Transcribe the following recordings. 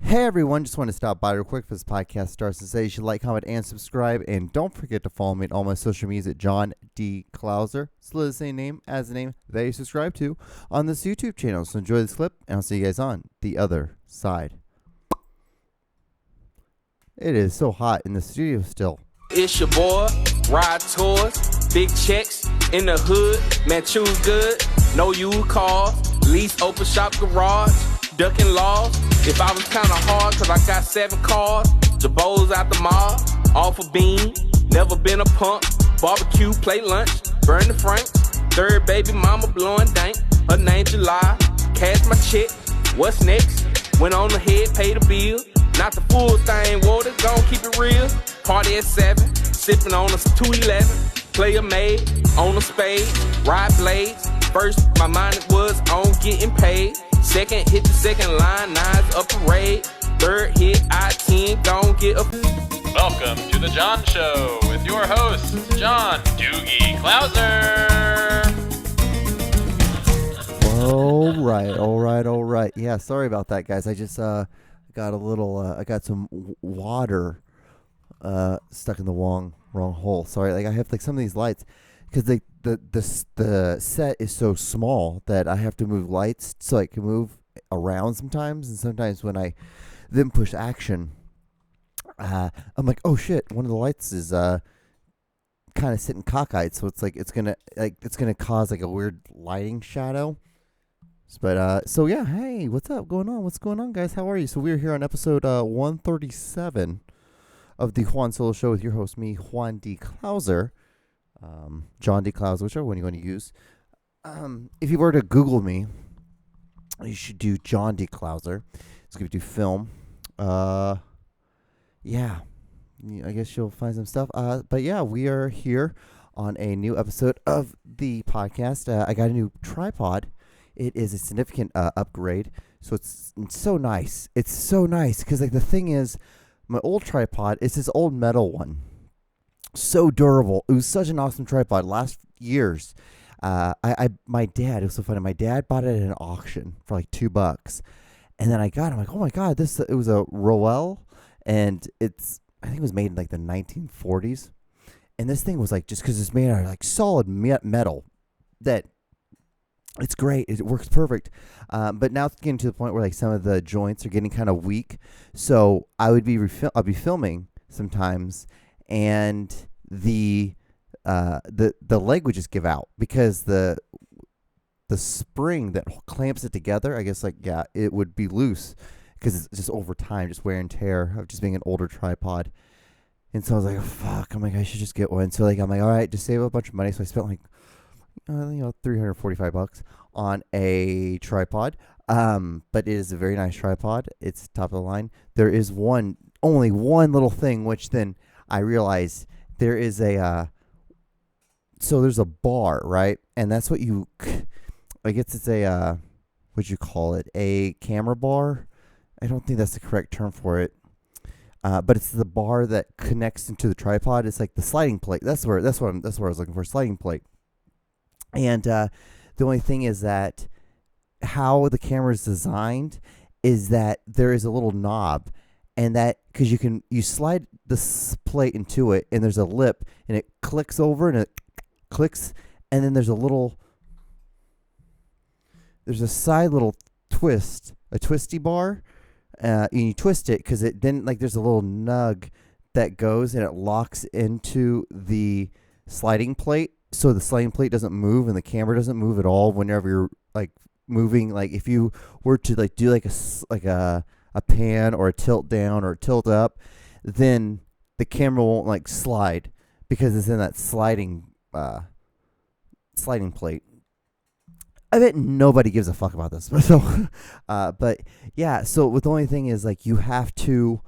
Hey everyone, just want to stop by real quick for this podcast starts to say you should like, comment, and subscribe. And don't forget to follow me on all my social medias at John D. Klauser. It's the same name as the name that you subscribe to on this YouTube channel. So enjoy this clip, and I'll see you guys on the other side. It is so hot in the studio still. It's your boy, ride tours, big checks, in the hood, man choose good, no used cars, lease open shop garage, ducking laws. If I was kinda hard, cause I got 7 cars, Jabos out the mall, off a bean, never been a punk, barbecue, plate lunch, burn the franks, third baby mama blowing dank, her name July, cash my check, what's next, went on ahead, pay the bill, not the full thing, water, gon' keep it real, party at 7, sipping on a 211, player made, on a spade, ride blades, first my mind was on getting paid, second hit the second line, nines up parade, third hit I-10, gon' get a... Welcome to the John Show with your host, John Doogie Klauser. All right. Yeah, sorry about that, guys. I just got a little, I got some water stuck in the wrong hole. Sorry, like I have like some of these lights because the set is so small that I have to move lights so I can move around sometimes, and sometimes when I then push action, I'm like, oh shit, one of the lights is kind of sitting cockeyed, so it's like it's gonna cause like a weird lighting shadow. But so yeah, hey, what's going on, guys? How are you? So we're here on episode 137 of the Juan Solo Show with your host, me, Juan D. Klauser. John D. Klauser, whichever one you want to use. If you were to Google me, you should do John D. Klauser. It's going to do film. Yeah, I guess you'll find some stuff. But yeah, we are here on a new episode of the podcast. I got a new tripod. It is a significant upgrade. So it's so nice. It's so nice because like the thing is, my old tripod is this old metal one. So durable. It was such an awesome tripod. Last year's, my dad, it was so funny. My dad bought it at an auction for like $2, and then I got it. I'm like, oh my god, it was a Roel, and I think it was made in like the 1940s, and this thing was like just because it's made out of like solid metal, that it's great. It works perfect. But now it's getting to the point where like some of the joints are getting kind of weak, so I'll be filming sometimes. And the leg would just give out because the spring that clamps it together, I guess, like, yeah, it would be loose because it's just over time, just wear and tear of just being an older tripod. And so I was like, oh, fuck, I'm like, I should just get one. So like, I'm like, all right, just save a bunch of money. So I spent like, $345 on a tripod. But it is a very nice tripod. It's top of the line. There is only one little thing, which then I realized there is there's a bar, right? And that's what I guess it's what'd you call it? A camera bar? I don't think that's the correct term for it. But it's the bar that connects into the tripod. It's like the sliding plate. That's what I was looking for, sliding plate. And the only thing is that how the camera is designed is that there is a little knob. And that, because you slide this plate into it, and there's a lip, and it clicks over, and it clicks, and then there's a side little twist, a twisty bar, and you twist it, because it then, like, there's a little nug that goes, and it locks into the sliding plate, so the sliding plate doesn't move, and the camera doesn't move at all whenever you're, like, moving. Like, if you were to, like, do, like, a pan or a tilt down or a tilt up, then the camera won't like slide because it's in that sliding plate. I bet nobody gives a fuck about this. But yeah, so the only thing is like you have to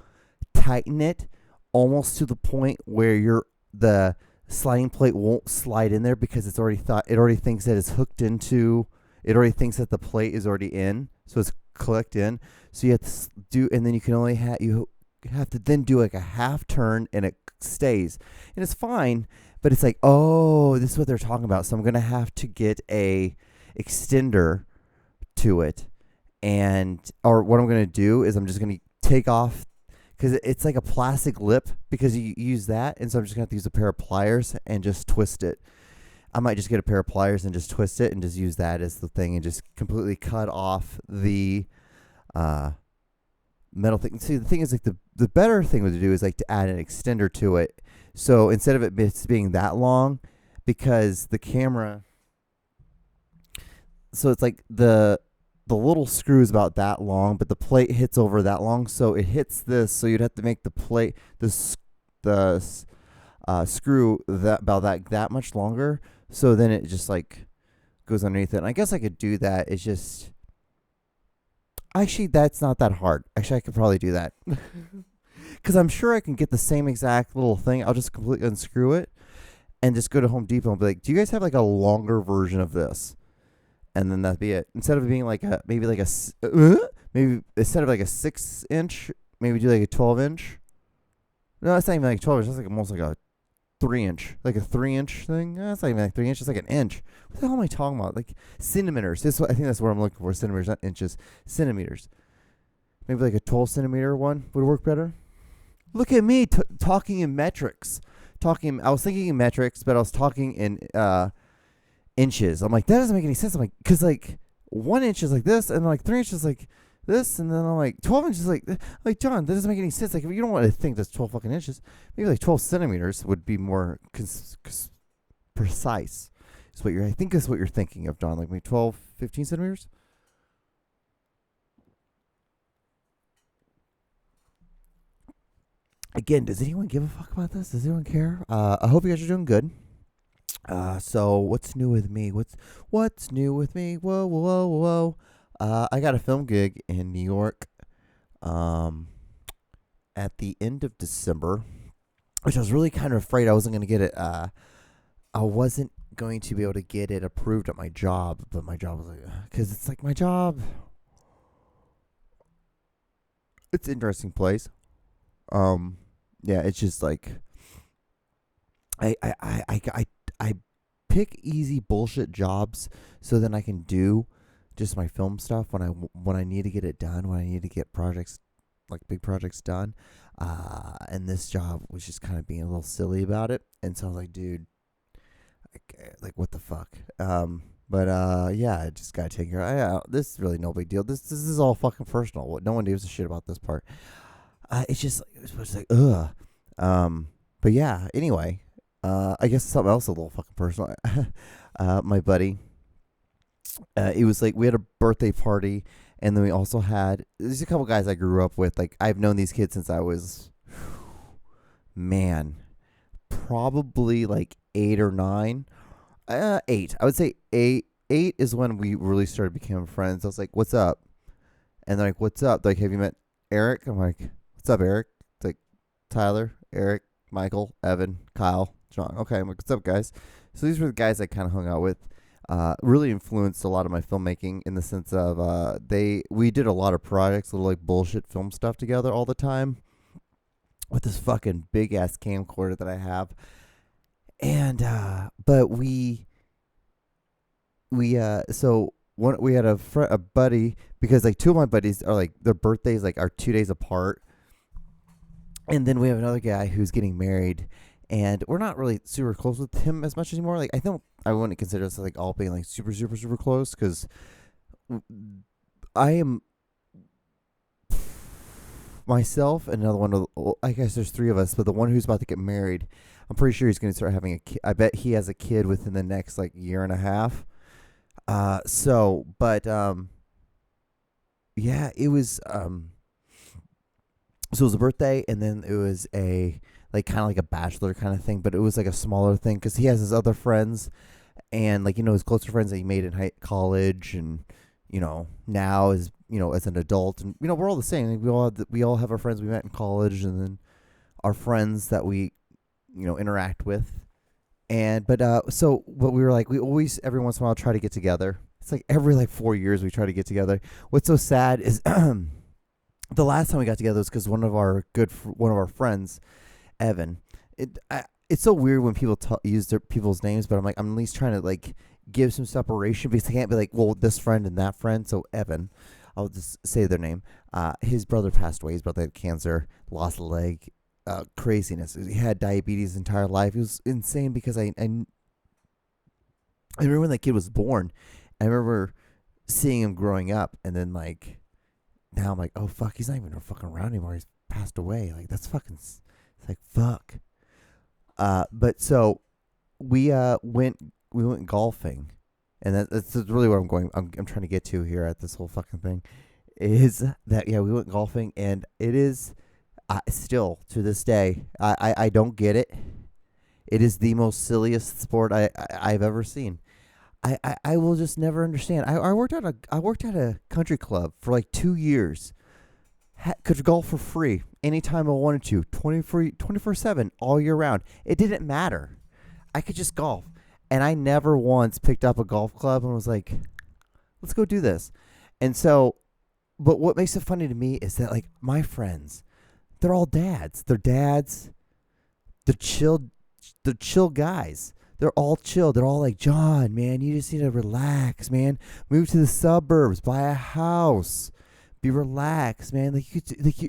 tighten it almost to the point where the sliding plate won't slide in there because it already thinks that it's hooked into, it already thinks that the plate is already in, so it's clicked in. So you have to do, and then you can only you have to then do like a half turn, and it stays, and it's fine. But it's like, oh, this is what they're talking about. So I'm gonna have to get a extender to it, or what I'm gonna do is I'm just gonna take off, because it's like a plastic lip, because you use that, and so I'm just gonna have to use a pair of pliers and just twist it. I might just get a pair of pliers and just twist it and just use that as the thing and just completely cut off the metal thing. See, the thing is, like, the better thing to do is like to add an extender to it. So instead of it being that long, because the camera, so it's like the little screw is about that long, but the plate hits over that long, so it hits this. So you'd have to make the plate, the screw that much longer. So then it just like goes underneath it. And I guess I could do that. It's just, actually, that's not that hard. Actually, I could probably do that, because I'm sure I can get the same exact little thing. I'll just completely unscrew it and just go to Home Depot and be like, "Do you guys have like a longer version of this?" And then that'd be it. Instead of being like maybe instead of like a 6-inch, maybe do like a 12-inch. No, that's not even like 12 inch. That's like almost like a 3-inch, like a 3-inch thing. No, that's not even like 3 inches. It's like an inch. What the hell am I talking about? Like centimeters. I think that's what I'm looking for. Centimeters, not inches. Centimeters. Maybe like a 12-centimeter one would work better. Look at me talking in metrics. I was thinking in metrics, but I was talking in inches. I'm like, that doesn't make any sense. I'm like, because like 1 inch is like this, and like 3 inches like this, and then I'm like 12 inches like John, that doesn't make any sense. Like, if you don't want to think that's 12 fucking inches, maybe like 12 centimeters would be more precise. I think is what you're thinking of, John. Like maybe 12, 15 centimeters. Again, does anyone give a fuck about this? Does anyone care? I hope you guys are doing good. So what's new with me? What's new with me? Whoa. I got a film gig in New York, at the end of December, which I was really kind of afraid I wasn't going to get it. I wasn't going to be able to get it approved at my job, but my job was like, because it's like my job. It's an interesting place. Yeah, it's just like, I pick easy bullshit jobs so then I can do just my film stuff when I need to get it done, when I need to get projects, like big projects done. And this job was just kind of being a little silly about it. And so I was like, dude, like what the fuck? Yeah, I just gotta take care of it. This is really no big deal. This is all fucking personal. No one gives a shit about this part. It's just like, ugh. But yeah, anyway, I guess something else a little fucking personal. My buddy, it was like we had a birthday party, and then we also there's a couple guys I grew up with. Like, I've known these kids since I was, probably like 8 or 9. 8. I would say 8. 8 is when we really started becoming friends. I was like, "What's up?" And they're like, "What's up?" They're like, "Have you met Eric?" I'm like, "What's up, Eric?" It's like, Tyler, Eric, Michael, Evan, Kyle, John. Okay, I'm like, "What's up, guys?" So these were the guys I kind of hung out with. Really influenced a lot of my filmmaking in the sense of we did a lot of projects, little like bullshit film stuff together all the time with this fucking big ass camcorder that I have. And but we had a buddy, because like 2 of my buddies are like, their birthdays like are 2 days apart. And then we have another guy who's getting married, and we're not really super close with him as much anymore. Like, I wouldn't consider us like all being like super, super, super close, because I am myself and another one. I guess there's 3 of us, but the one who's about to get married, I'm pretty sure he's going to start having a kid. I bet he has a kid within the next like year and a half. Yeah, it was, so it was a birthday, and then it was a, like, kind of like a bachelor kind of thing, but it was like a smaller thing, because he has his other friends, and like, his closer friends that he made in college, and, now is, as an adult, and, we're all the same. Like, we all have our friends we met in college, and then our friends that we, interact with. But we were like, we always, every once in a while, try to get together. It's like every like 4 years we try to get together. What's so sad is the last time we got together was because one of our friends, Evan. It's so weird when people use their people's names, but I'm like, I'm at least trying to like give some separation, because I can't be like, well, this friend and that friend. So Evan, I'll just say their name. His brother passed away. His brother had cancer, lost a leg, craziness. He had diabetes his entire life. It was insane because I remember when that kid was born. I remember seeing him growing up, and then like now I'm like, oh fuck, he's not even fucking around anymore. He's passed away. Like that's fucking. It's like fuck. But so we went golfing, and that's really what I'm going. I'm trying to get to here at this whole fucking thing. Is that we went golfing, and it is still to this day I don't get it. It is the most silliest sport I've ever seen. I will just never understand. I worked at a country club for like 2 years. Could golf for free anytime I wanted to, 24/7 all year round. It didn't matter. I could just golf, and I never once picked up a golf club and was like, "Let's go do this." And so, but what makes it funny to me is that like my friends, they're all dads. They're dads. They're chill guys. They're all chill. They're all like, John, man, you just need to relax, man. Move to the suburbs, buy a house, be relaxed, man. Like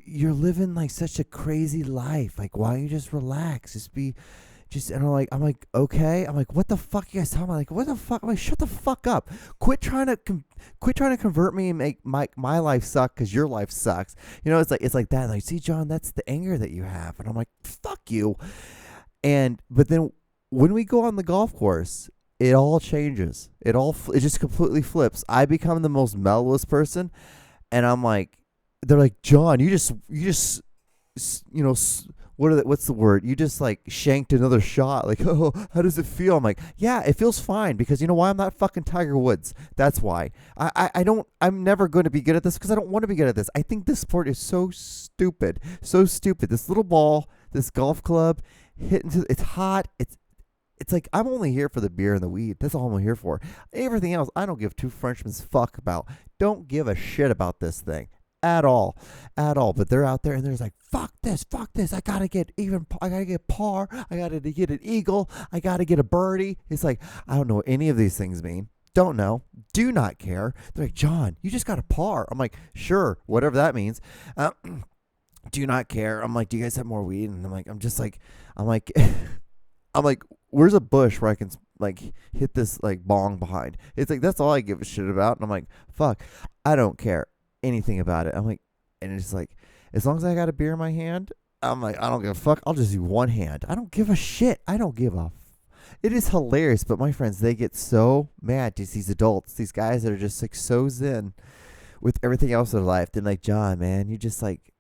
you're living like such a crazy life. Like, why don't you just relax? And I'm like, okay. I'm like, what the fuck are you guys talking about? Like, what the fuck? I'm like, shut the fuck up. Quit trying to convert me and make my life suck because your life sucks. You know, it's like that. Like, see, John, that's the anger that you have. And I'm like, fuck you. But then when we go on the golf course, it all changes. It just completely flips. I become the most mellowest person, and I'm like, they're like, John, you just you know, what's the word? You just like shanked another shot. Like, oh, how does it feel? I'm like, yeah, it feels fine because you know why? I'm not fucking Tiger Woods. That's why. I'm never going to be good at this because I don't want to be good at this. I think this sport is so stupid. So stupid. This little ball, this golf club, it's hot. It's like I'm only here for the beer and the weed. That's all I'm here for. Everything else, I don't give two Frenchmen's fuck about. Don't give a shit about this thing at all. But they're out there and they're like, fuck this. I gotta get par. I gotta get an eagle. I gotta get a birdie. It's like I don't know what any of these things mean. Don't know. Do not care. They're like, John, you just got a par. I'm like, sure, whatever that means. Do not care. I'm like, do you guys have more weed? And I'm like, where's a bush where I can like hit this like bong behind? It's like, that's all I give a shit about. And I'm like, fuck, I don't care anything about it. I'm like, and it's like, as long as I got a beer in my hand, I'm like, I don't give a fuck. I'll just do one hand. I don't give a shit. It is hilarious. But my friends, they get so mad to these adults, these guys that are just like so zen with everything else in their life. They're like, John, man, you're just like,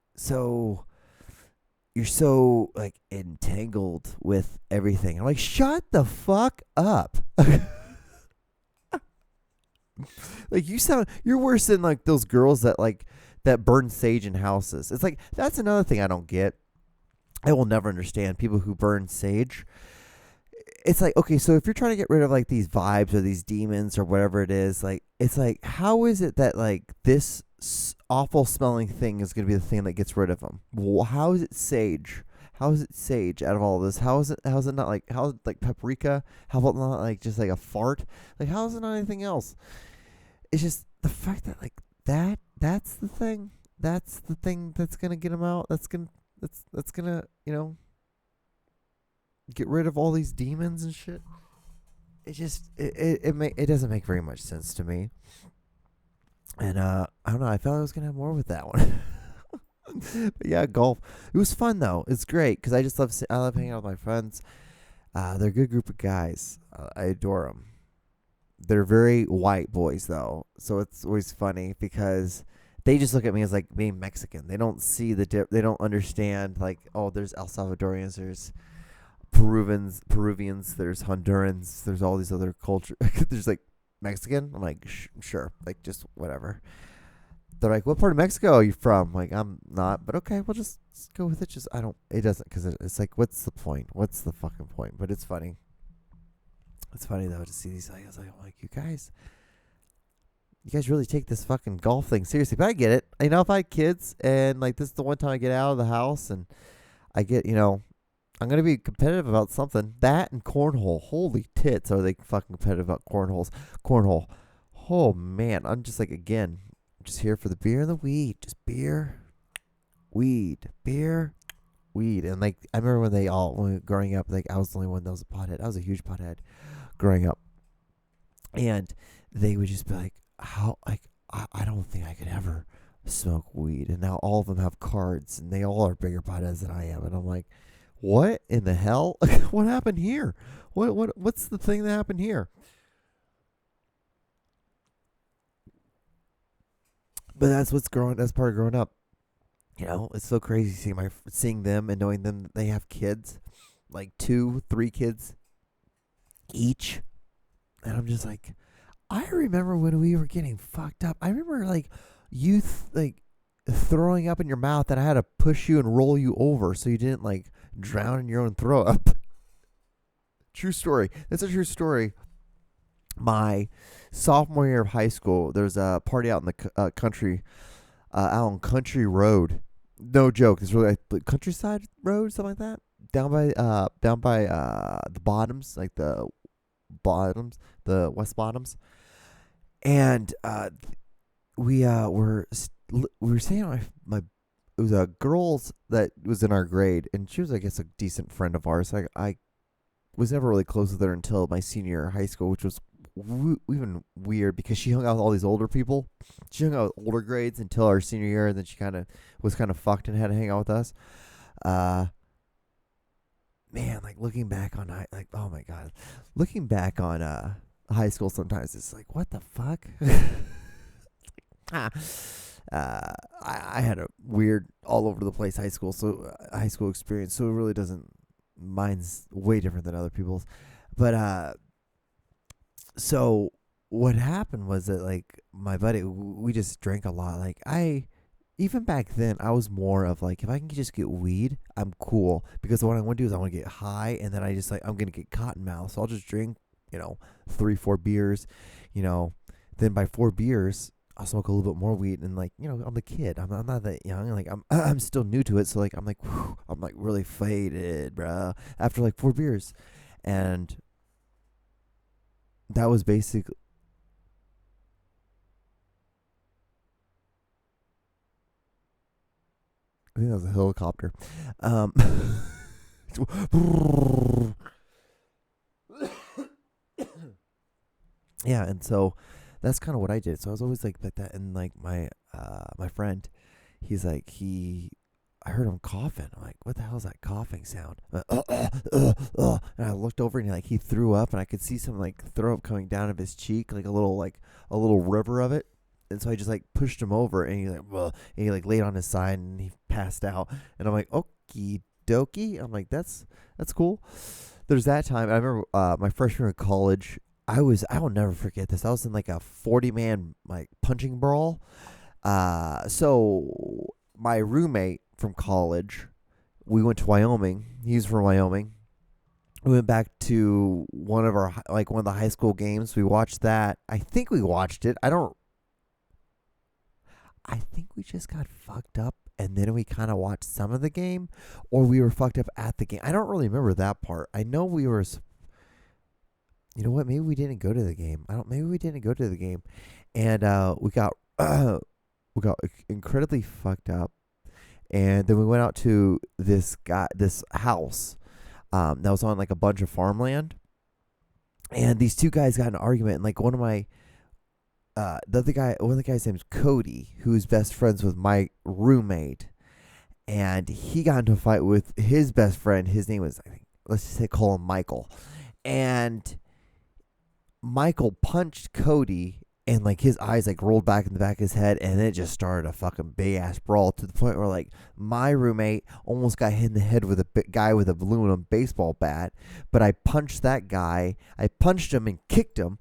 you're so like entangled with everything. I'm like, shut the fuck up. Like you're worse than like those girls that burn sage in houses. It's like, that's another thing I don't get. I will never understand people who burn sage. It's like, okay, so if you're trying to get rid of like these vibes or these demons or whatever it is, like, it's like, how is it that like this awful smelling thing is going to be the thing that gets rid of them? How is it sage? How is it sage out of all this? How is it not like, how is it like paprika? How about not like just like a fart? Like, how is it not anything else? It's just the fact that like that's the thing. That's the thing that's going to get them out. That's going to, you know, get rid of all these demons and shit. It just it doesn't make very much sense to me. And I don't know, I felt I was gonna have more with that one. But yeah, golf. It was fun though. It's great because I love hanging out with my friends. They're a good group of guys. I adore them. They're very white boys though, so it's always funny because they just look at me as like being Mexican. They don't see they don't understand like, oh, there's El Salvadorians, there's Peruvians, there's Hondurans, there's all these other cultures. There's like Mexican. I'm like, sure, like just whatever. They're like, what part of Mexico are you from? Like, I'm not, but okay, we'll just go with it. It doesn't, because it's like, what's the point? What's the fucking point? But it's funny. It's funny though to see these guys. I'm like, you guys really take this fucking golf thing seriously. But I get it. You know, if I had kids and like this is the one time I get out of the house and I get, you know, I'm going to be competitive about something. That and cornhole. Holy tits, are they fucking competitive about cornhole. Oh, man. I'm just like, again, just here for the beer and the weed. Just beer, weed, beer, weed. And like, I remember when growing up, like I was the only one that was a pothead. I was a huge pothead growing up. And they would just be like, I don't think I could ever smoke weed. And now all of them have cards and they all are bigger potheads than I am. And I'm like, what in the hell? What happened here? What's the thing that happened here? But that's part of growing up. You know, it's so crazy seeing them and knowing them. They have kids, like 2, 3 kids each. And I'm just like, I remember when we were getting fucked up. I remember like youth, like throwing up in your mouth, and I had to push you and roll you over so you didn't like drown in your own throw up. True story. That's a true story. My sophomore year of high school, there's a party out in the country, out on Country Road. No joke. It's really like Countryside Road, something like that. Down by the bottoms, like the bottoms, the West Bottoms. And we were staying on my it was a girls that was in our grade, and she was, I guess, a decent friend of ours. I was never really close with her until my senior year of high school, which was even weird because she hung out with all these older people. She hung out with older grades until our senior year, and then she was kind of fucked and had to hang out with us. Man, like looking back on oh my god, looking back on high school sometimes it's like, what the fuck? I had a weird all over the place high school experience, so it really doesn't. Mine's way different than other people's, but so what happened was that like my buddy, we just drank a lot. Like even back then, I was more of like, if I can just get weed, I'm cool, because what I want to do is I want to get high, and then I just like, I'm gonna get cotton mouth, so I'll just drink 3-4 beers, then by 4 beers I'll smoke a little bit more weed, and like, I'm a kid. I'm not that young. Like I'm still new to it, so like I'm like really faded, bro. After like 4 beers, and that was basically. I think that was a helicopter. Yeah, and so that's kind of what I did. So I was always like that, and like my friend, he's like I heard him coughing. I'm like, what the hell is that coughing sound? And I looked over, and he threw up, and I could see some like throw up coming down of his cheek, like a little river of it. And so I just like pushed him over, and he laid on his side, and he passed out. And I'm like, okie dokie. I'm like, that's cool. There's that time. I remember my freshman year of college. I will never forget this. I was in like a 40-man like punching brawl. So my roommate from college, we went to Wyoming. He's from Wyoming. We went back to one of the high school games. We watched that. I think we watched it. I think we just got fucked up, and then we kind of watched some of the game, or we were fucked up at the game. I don't really remember that part. I know we were. You know what? Maybe we didn't go to the game. Maybe we didn't go to the game, and we got incredibly fucked up, and then we went out to this house that was on like a bunch of farmland, and these two guys got in an argument, and like one of the guy's name's Cody, who's best friends with my roommate, and he got into a fight with his best friend. His name was, I think, let's just say, call him Michael, and Michael punched Cody, and like his eyes like rolled back in the back of his head, and it just started a fucking big ass brawl to the point where like my roommate almost got hit in the head with a guy with a aluminum baseball bat. But I punched that guy. I punched him and kicked him,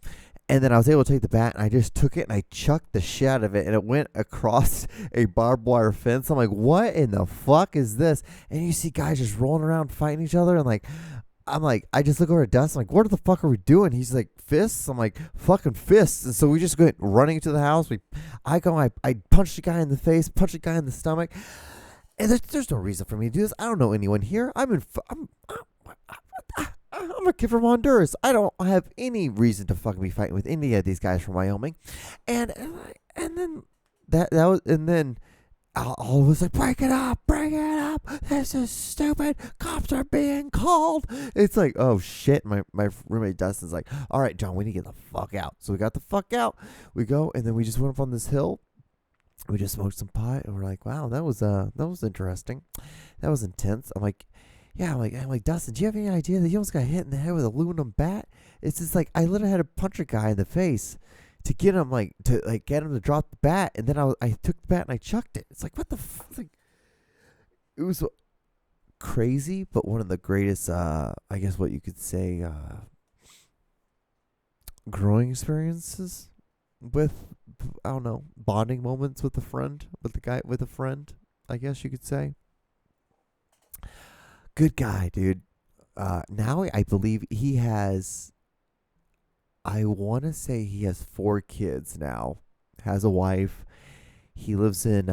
and then I was able to take the bat, and I just took it and I chucked the shit out of it, and it went across a barbed wire fence. I'm like, what in the fuck is this? And you see guys just rolling around fighting each other, and like. I'm like, I just look over at Dustin, like, what the fuck are we doing? He's like, fists? I'm like, fucking fists. And so we just go running to the house. I punch the guy in the face, punch the guy in the stomach. And there's no reason for me to do this. I don't know anyone here. I'm a kid from Honduras. I don't have any reason to fucking be fighting with any of these guys from Wyoming. And then that was, and then all was like, break it up, this is stupid, cops are being called. It's like, oh shit. My roommate Dustin's like, all right, John, we need to get the fuck out. So we got the fuck out. We go, and then we just went up on this hill. We just smoked some pot, and we're like, wow, that was interesting. That was intense. I'm like, yeah, I'm like, Dustin, do you have any idea that you almost got hit in the head with a aluminum bat? It's just like, I literally had to punch a guy in the face to get him get him to drop the bat, and then I took the bat and I chucked it. It's like, what the like, it was crazy, but one of the greatest, I guess what you could say, growing experiences with, I don't know, bonding moments with a friend, I guess you could say. Good guy, dude. Now I believe he has, I want to say he has 4 kids now, has a wife. He lives in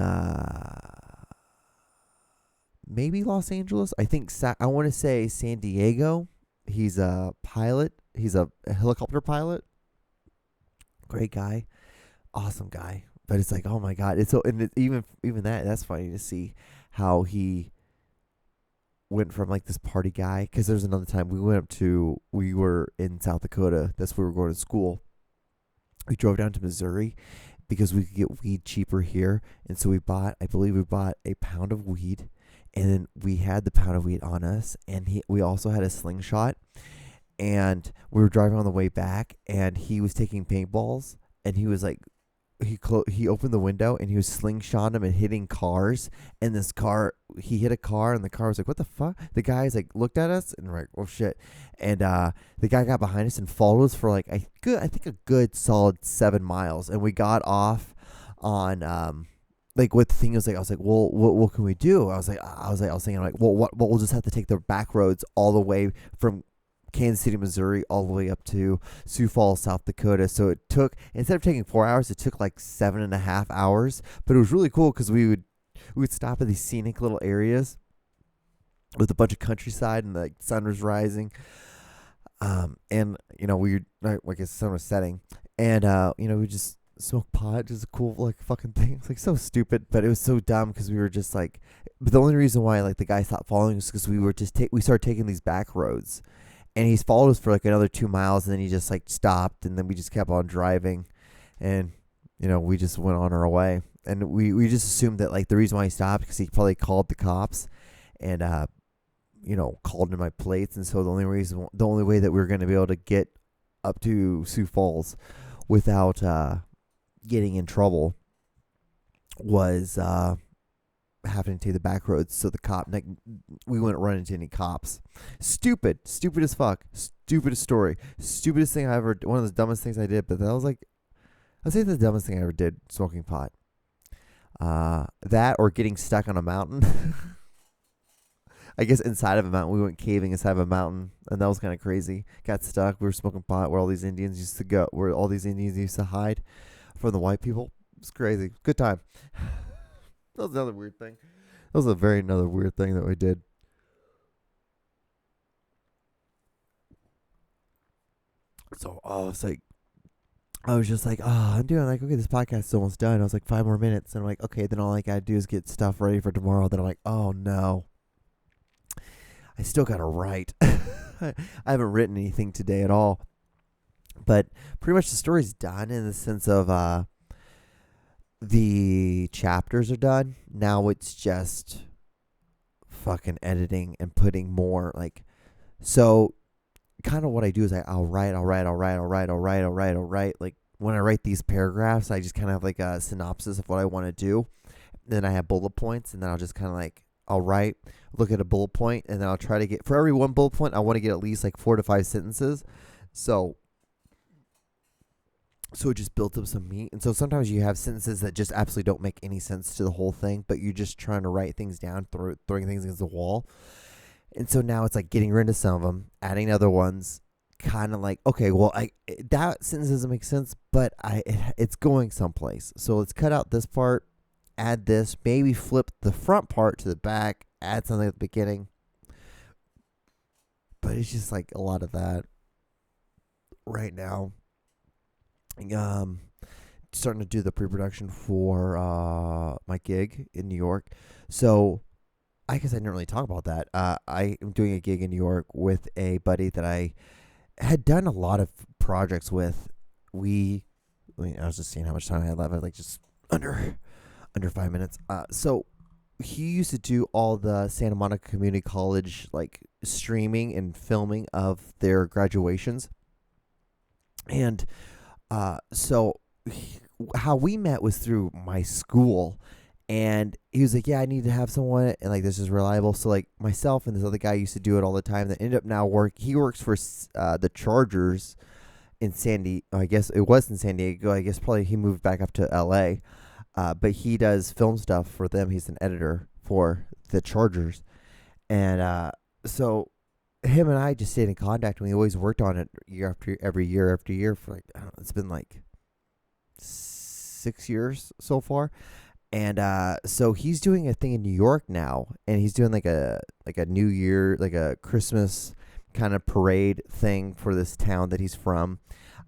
maybe Los Angeles. I think I want to say San Diego. He's a pilot. He's a helicopter pilot. Great guy. Awesome guy. But it's like, oh my God. It's so, and even that's funny to see how he went from like this party guy, because there's another time we were in South Dakota. That's where we were going to school. We drove down to Missouri because we could get weed cheaper here, and so I believe we bought a pound of weed, and then we had the pound of weed on us, and we also had a slingshot, and we were driving on the way back, and he was taking paintballs, and he was like, he opened the window and he was slingshotting him and hitting cars, and he hit a car, and the car was like, what the fuck? The guys like looked at us and were like, oh shit. And the guy got behind us and followed us for like I think a good solid 7 miles, and we got off on like what the thing was like. I was like, well, what can we do? I was thinking like, well, we'll just have to take the back roads all the way from Kansas City, Missouri, all the way up to Sioux Falls, South Dakota. So it took, instead of taking 4 hours, it took like 7.5 hours. But it was really cool because we would stop at these scenic little areas with a bunch of countryside, and the sun was rising. And like the sun was setting, and we just smoke pot, just a cool like fucking thing. It's like so stupid, but it was so dumb because we were just like. But the only reason why like the guy stopped following us because we started taking these back roads. And he's followed us for like another 2 miles, and then he just like stopped, and then we just kept on driving, and we just went on our way. And we just assumed that like the reason why he stopped because he probably called the cops, and called in my plates, and so the only way that we were going to be able to get up to Sioux Falls without getting in trouble was having to take the back roads. So the cop, like, we wouldn't run into any cops. Stupid as fuck. Stupidest story. Stupidest thing I ever. One of the dumbest things I did. But that was like, I'd say the dumbest thing I ever did. Smoking pot. That or getting stuck on a mountain. I guess inside of a mountain. We went caving inside of a mountain, and that was kind of crazy. Got stuck. We were smoking pot where all these Indians used to go. Where all these Indians used to hide from the white people. It's crazy. Good time. That was another weird thing. That was another weird thing that we did. So, it's like, I was just like, I'm doing like, okay, this podcast is almost done. I was like, 5 more minutes. And I'm like, okay, then all I got to do is get stuff ready for tomorrow. Then I'm like, oh no. I still got to write. I haven't written anything today at all. But pretty much the story's done in the sense of, the chapters are done. Now it's just fucking editing and putting more like, so kind of what I do is I'll write. Like when I write these paragraphs, I just kind of have like a synopsis of what I want to do. Then I have bullet points, and then I'll just kind of like, I'll write, look at a bullet point, and then I'll try to get, for every one bullet point, I want to get at least like 4 to 5 sentences. So it just built up some meat. And so sometimes you have sentences that just absolutely don't make any sense to the whole thing, but you're just trying to write things down, throwing things against the wall. And so now it's like getting rid of some of them, adding other ones, kind of like, okay, well, that sentence doesn't make sense, but it's going someplace. So let's cut out this part, add this, maybe flip the front part to the back, add something at the beginning. But it's just like a lot of that right now. starting to do the pre-production for my gig in New York. So I guess I didn't really talk about that. I am doing a gig in New York with a buddy that I had done a lot of projects with. I was just seeing how much time I had left. I was like just under 5 minutes. So he used to do all the Santa Monica Community College like streaming and filming of their graduations. And so how we met was through my school. And he was like, yeah, I need to have someone, and like this is reliable. So like myself and this other guy used to do it all the time. That ended up now he works for the Chargers in I guess it was in San Diego. I guess probably he moved back up to LA. But he does film stuff for them. He's an editor for the Chargers. And so him and I just stayed in contact, and we always worked on it every year for like, I don't know, it's been like 6 years so far. And so he's doing a thing in New York now, and he's doing like a New Year, like a Christmas kind of parade thing for this town that he's from.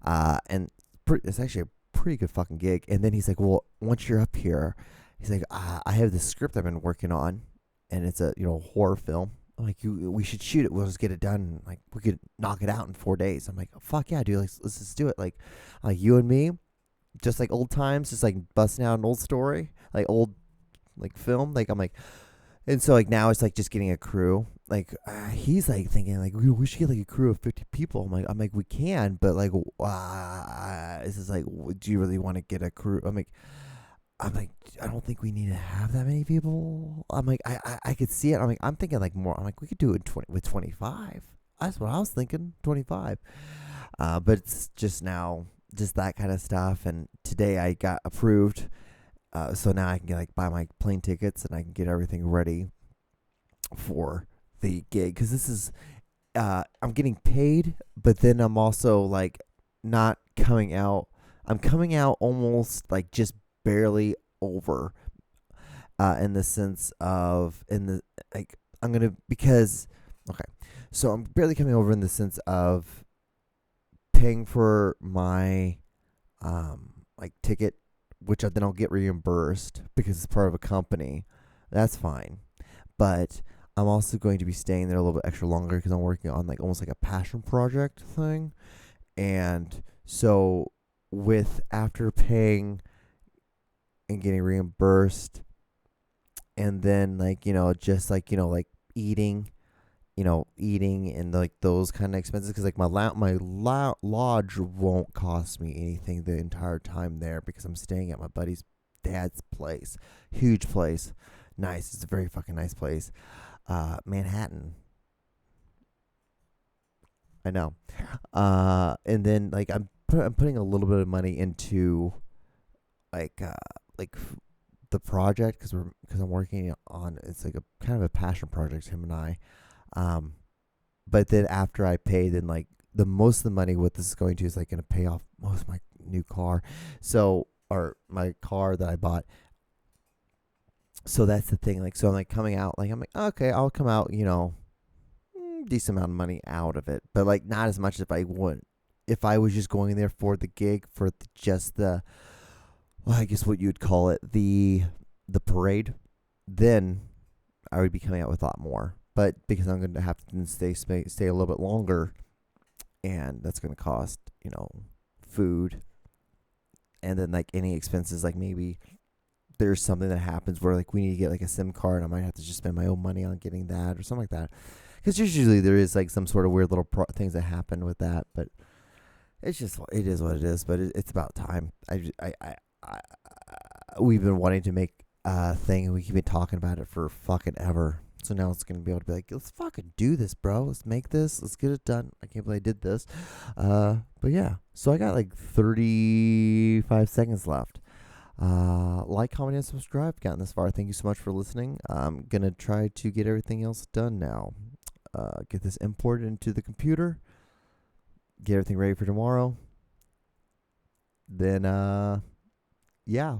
And it's actually a pretty good fucking gig. And then he's like, well, once you're up here, he's like, I have this script I've been working on, and it's a horror film. I'm like, we should shoot it. We'll just get it done. Like, we could knock it out in 4 days. I'm like, fuck yeah, dude. Let's just do it. Like you and me, just like old times, just like busting out an old story, like old like film. Like I'm like, and so like now it's like just getting a crew. Like he's like thinking like we should get like a crew of 50 people. I'm like we can, but like this is like, do you really want to get a crew? I'm like I don't think we need to have that many people. I'm like I could see it. I'm thinking like more. I'm like we could do it with 25. That's what I was thinking, 25. But it's just now just that kind of stuff. And today I got approved, so now I can buy my plane tickets and I can get everything ready for the gig, because this is I'm getting paid, but then I'm also like not coming out. I'm coming out almost like just barely over, in the sense of I'm gonna, because okay, so I'm barely coming over in the sense of paying for my ticket, which then I'll get reimbursed because it's part of a company. That's fine, but I'm also going to be staying there a little bit extra longer because I'm working on almost like a passion project thing. And so after paying and getting reimbursed, and then eating, eating and those kind of expenses, because my lodge won't cost me anything the entire time there, because I'm staying at my buddy's dad's place. Huge place. Nice. It's a very fucking nice place. Manhattan. I know. And then I'm putting a little bit of money into the project, because I'm working on, it's like a kind of a passion project, him and I. But then after I pay, then the most of the money what this is going to is going to pay off most of my new car, or my car that I bought. So that's the thing. So I'm coming out. I'm okay, I'll come out. Decent amount of money out of it, but not as much as I would if I was just going there for the gig, for just the, well, I guess what you'd call it, the parade. Then I would be coming out with a lot more. But because I'm going to have to stay a little bit longer, and that's going to cost, food, and then any expenses, maybe there's something that happens where we need to get a SIM card. I might have to just spend my own money on getting that or something like that. Because usually there is some sort of weird little things that happen with that. But it is what it is. But it's about time. We've been wanting to make a thing, and we keep been talking about it for fucking ever. So now it's going to be able to be let's fucking do this, bro. Let's make this. Let's get it done. I can't believe I did this. But yeah. So I got 35 seconds left. Like, comment, and subscribe. Gotten this far. Thank you so much for listening. I'm going to try to get everything else done now. Get this imported into the computer. Get everything ready for tomorrow. Then, yeah.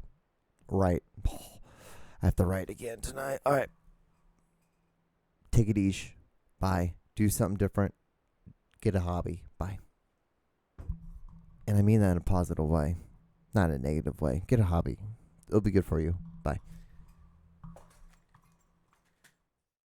Write. I have to write again tonight. All right. Take it easy. Bye. Do something different. Get a hobby. Bye. And I mean that in a positive way. not in a negative way. Get a hobby. It'll be good for you. Bye.